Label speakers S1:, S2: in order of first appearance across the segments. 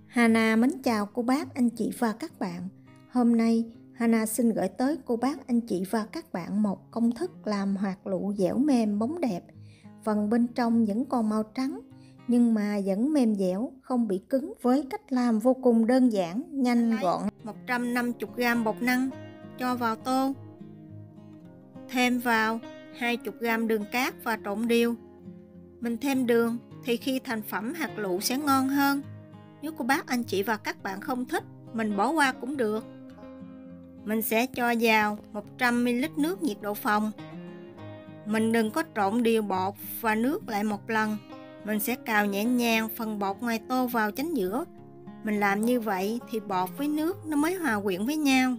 S1: Hana mến chào cô bác, anh chị và các bạn. Hôm nay, Hana xin gửi tới cô bác, anh chị và các bạn một công thức làm hoạt lụ dẻo mềm bóng đẹp. Phần bên trong vẫn còn màu trắng, nhưng mà vẫn mềm dẻo, không bị cứng với cách làm vô cùng đơn giản, nhanh gọn. 150g bột năng, cho vào tô. Thêm vào 20g đường cát và trộn đều. Mình thêm đường thì khi thành phẩm hạt lựu sẽ ngon hơn. Nếu cô bác, anh chị và các bạn không thích, mình bỏ qua cũng được. Mình sẽ cho vào 100ml nước nhiệt độ phòng. Mình đừng có trộn đều bột và nước lại một lần. Mình sẽ cào nhẹ nhàng phần bột ngoài tô vào chánh giữa. Mình làm như vậy thì bột với nước nó mới hòa quyện với nhau.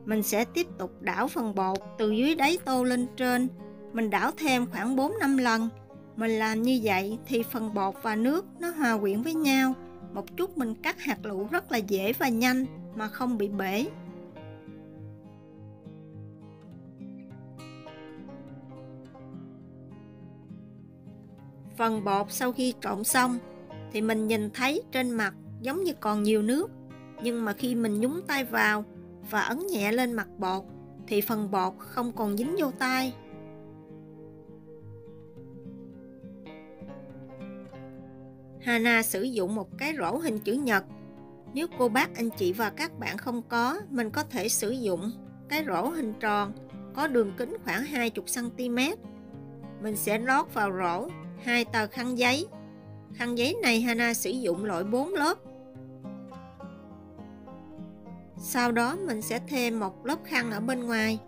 S1: Mình sẽ tiếp tục đảo phần bột từ dưới đáy tô lên trên. Mình đảo thêm khoảng 4-5 lần. Mình làm như vậy thì phần bột và nước nó hòa quyện với nhau. Một chút mình cắt hạt lựu rất là dễ và nhanh mà không bị bể. Phần bột sau khi trộn xong thì mình nhìn thấy trên mặt giống như còn nhiều nước. Nhưng mà khi mình nhúng tay vào và ấn nhẹ lên mặt bột thì phần bột không còn dính vô tay. Hana sử dụng một cái rổ hình chữ nhật. Nếu cô bác, anh chị và các bạn không có, mình có thể sử dụng cái rổ hình tròn có đường kính khoảng 20cm. Mình sẽ lót vào rổ 2 tờ khăn giấy. Khăn giấy này Hana sử dụng loại 4 lớp. Sau đó mình sẽ thêm một lớp khăn ở bên ngoài.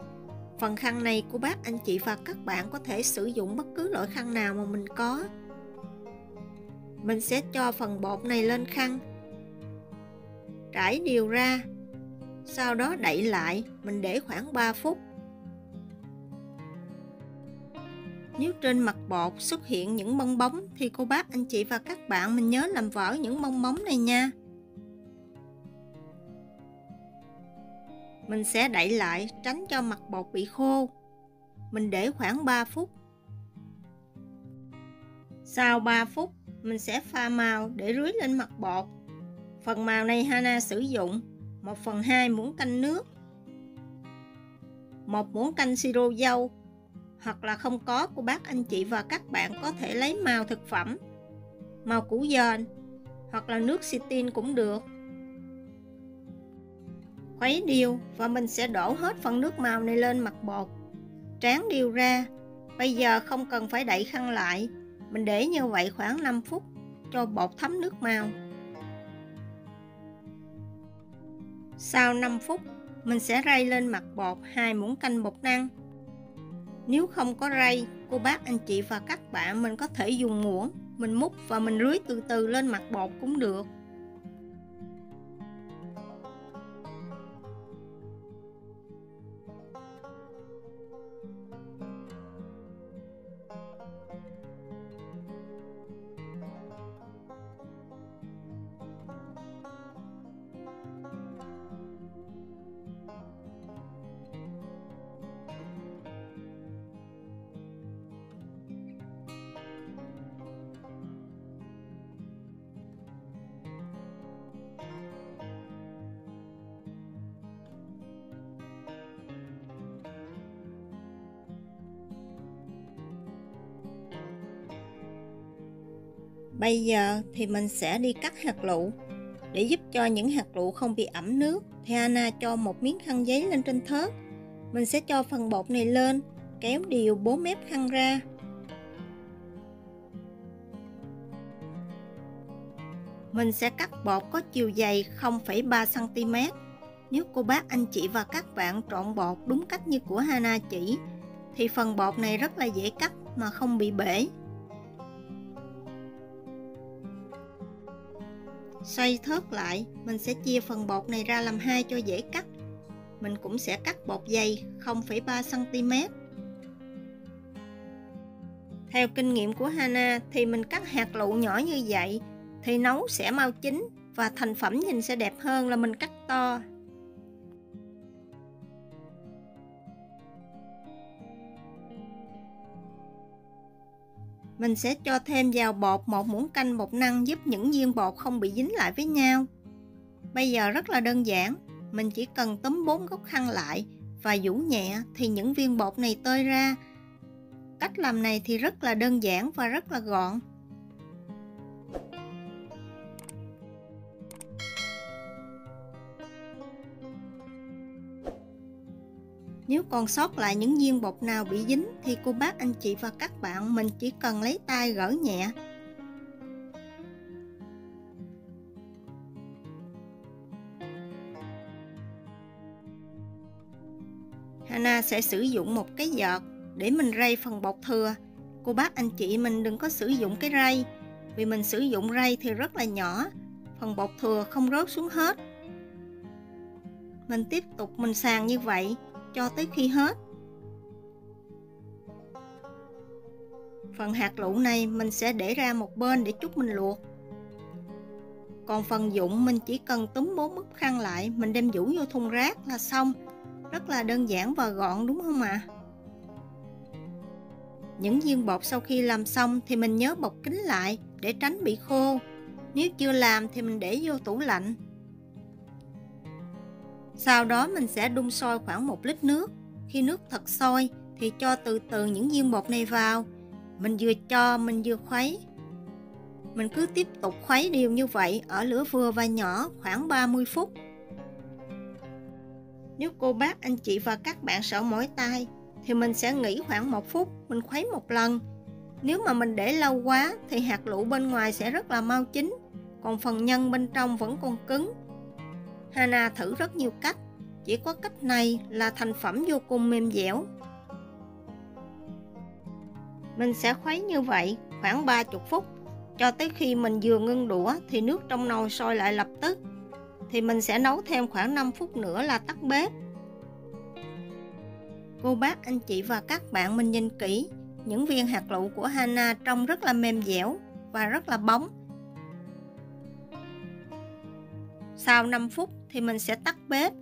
S1: Phần khăn này cô bác, anh chị và các bạn có thể sử dụng bất cứ loại khăn nào mà mình có. Mình sẽ cho phần bột này lên khăn, trải đều ra, sau đó đậy lại, mình để khoảng 3 phút. Nếu trên mặt bột xuất hiện những bong bóng thì cô bác, anh chị và các bạn mình nhớ làm vỡ những bong bóng này nha. Mình sẽ đậy lại tránh cho mặt bột bị khô. Mình để khoảng 3 phút. Sau 3 phút, mình sẽ pha màu để rưới lên mặt bột. Phần màu này Hana sử dụng 1/2 muỗng canh nước, 1 muỗng canh siro dâu, hoặc là không có, cô bác, anh chị và các bạn có thể lấy màu thực phẩm, màu củ dền hoặc là nước xì tin cũng được. Khuấy đều và mình sẽ đổ hết phần nước màu này lên mặt bột, tráng đều ra. Bây giờ không cần phải đậy khăn lại, mình để như vậy khoảng 5 phút cho bột thấm nước màu. Sau 5 phút, mình sẽ rây lên mặt bột 2 muỗng canh bột năng. Nếu không có rây, cô bác, anh chị và các bạn mình có thể dùng muỗng, mình múc và mình rưới từ từ lên mặt bột cũng được. Bây giờ thì mình sẽ đi cắt hạt lựu. Để giúp cho những hạt lựu không bị ẩm nước thì Hana cho một miếng khăn giấy lên trên thớt. Mình sẽ cho phần bột này lên, kéo đều 4 mép khăn ra. Mình sẽ cắt bột có chiều dày 0,3cm. Nếu cô bác, anh chị và các bạn trộn bột đúng cách như của Hana chỉ thì phần bột này rất là dễ cắt mà không bị bể. Xoay thớt lại, mình sẽ chia phần bột này ra làm hai cho dễ cắt. Mình cũng sẽ cắt bột dày 0,3cm. Theo kinh nghiệm của Hana thì mình cắt hạt lựu nhỏ như vậy thì nấu sẽ mau chín và thành phẩm nhìn sẽ đẹp hơn là mình cắt to. Mình sẽ cho thêm vào bột 1 muỗng canh bột năng giúp những viên bột không bị dính lại với nhau. Bây giờ rất là đơn giản, mình chỉ cần túm 4 góc khăn lại và vũ nhẹ thì những viên bột này tơi ra. Cách làm này thì rất là đơn giản và rất là gọn. Nếu còn sót lại những viên bột nào bị dính thì cô bác anh chị và các bạn mình chỉ cần lấy tay gỡ nhẹ. Hana sẽ sử dụng một cái vợt để mình rây phần bột thừa. Cô bác anh chị mình đừng có sử dụng cái rây, vì mình sử dụng rây thì rất là nhỏ, phần bột thừa không rớt xuống hết. Mình tiếp tục mình sàng như vậy cho tới khi hết. Phần hạt lựu này mình sẽ để ra một bên để chút mình luộc. Còn phần dụng mình chỉ cần túm 4 bức khăn lại, mình đem vũ vô thùng rác là xong. Rất là đơn giản và gọn đúng không ạ? Những viên bột sau khi làm xong thì mình nhớ bọc kín lại để tránh bị khô. Nếu chưa làm thì mình để vô tủ lạnh. Sau đó mình sẽ đun sôi khoảng 1 lít nước. Khi nước thật sôi thì cho từ từ những viên bột này vào. Mình vừa cho mình vừa khuấy. Mình cứ tiếp tục khuấy đều như vậy ở lửa vừa và nhỏ khoảng 30 phút. Nếu cô bác anh chị và các bạn sợ mỏi tay thì mình sẽ nghỉ khoảng 1 phút, mình khuấy một lần. Nếu mà mình để lâu quá thì hạt lựu bên ngoài sẽ rất là mau chín, còn phần nhân bên trong vẫn còn cứng. Hana thử rất nhiều cách, chỉ có cách này là thành phẩm vô cùng mềm dẻo. Mình sẽ khuấy như vậy khoảng 30 phút, cho tới khi mình vừa ngưng đũa thì nước trong nồi sôi lại lập tức. Thì mình sẽ nấu thêm khoảng 5 phút nữa là tắt bếp. Cô bác anh chị và các bạn mình nhìn kỹ, những viên hạt lựu của Hana trông rất là mềm dẻo và rất là bóng. Sau 5 phút thì mình sẽ tắt bếp.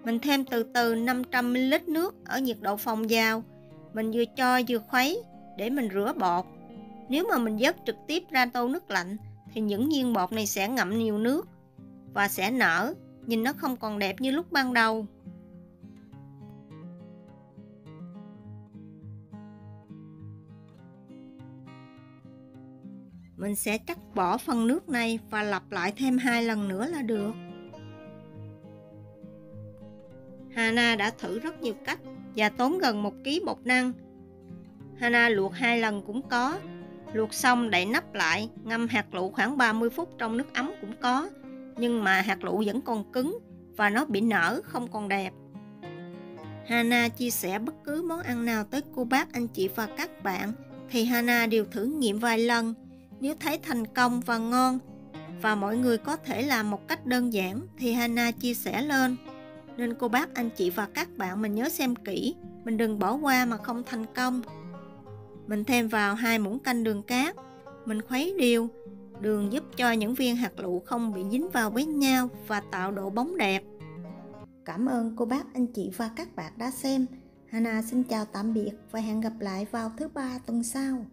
S1: Mình thêm từ từ 500 ml nước ở nhiệt độ phòng vào. Mình vừa cho vừa khuấy để mình rửa bột. Nếu mà mình vớt trực tiếp ra tô nước lạnh thì những viên bột này sẽ ngậm nhiều nước và sẽ nở, nhìn nó không còn đẹp như lúc ban đầu. Mình sẽ cắt bỏ phần nước này và lặp lại thêm 2 lần nữa là được. Hana đã thử rất nhiều cách và tốn gần 1 kg bột năng. Hana luộc 2 lần cũng có, luộc xong đậy nắp lại, ngâm hạt lựu khoảng 30 phút trong nước ấm cũng có, nhưng mà hạt lựu vẫn còn cứng và nó bị nở không còn đẹp. Hana chia sẻ bất cứ món ăn nào tới cô bác anh chị và các bạn thì Hana đều thử nghiệm vài lần. Nếu thấy thành công và ngon và mọi người có thể làm một cách đơn giản thì Hana chia sẻ lên. Nên cô bác anh chị và các bạn mình nhớ xem kỹ, mình đừng bỏ qua mà không thành công. Mình thêm vào 2 muỗng canh đường cát. Mình khuấy đều. Đường giúp cho những viên hạt lựu không bị dính vào với nhau và tạo độ bóng đẹp. Cảm ơn cô bác anh chị và các bạn đã xem. Hana xin chào tạm biệt và hẹn gặp lại vào thứ 3 tuần sau.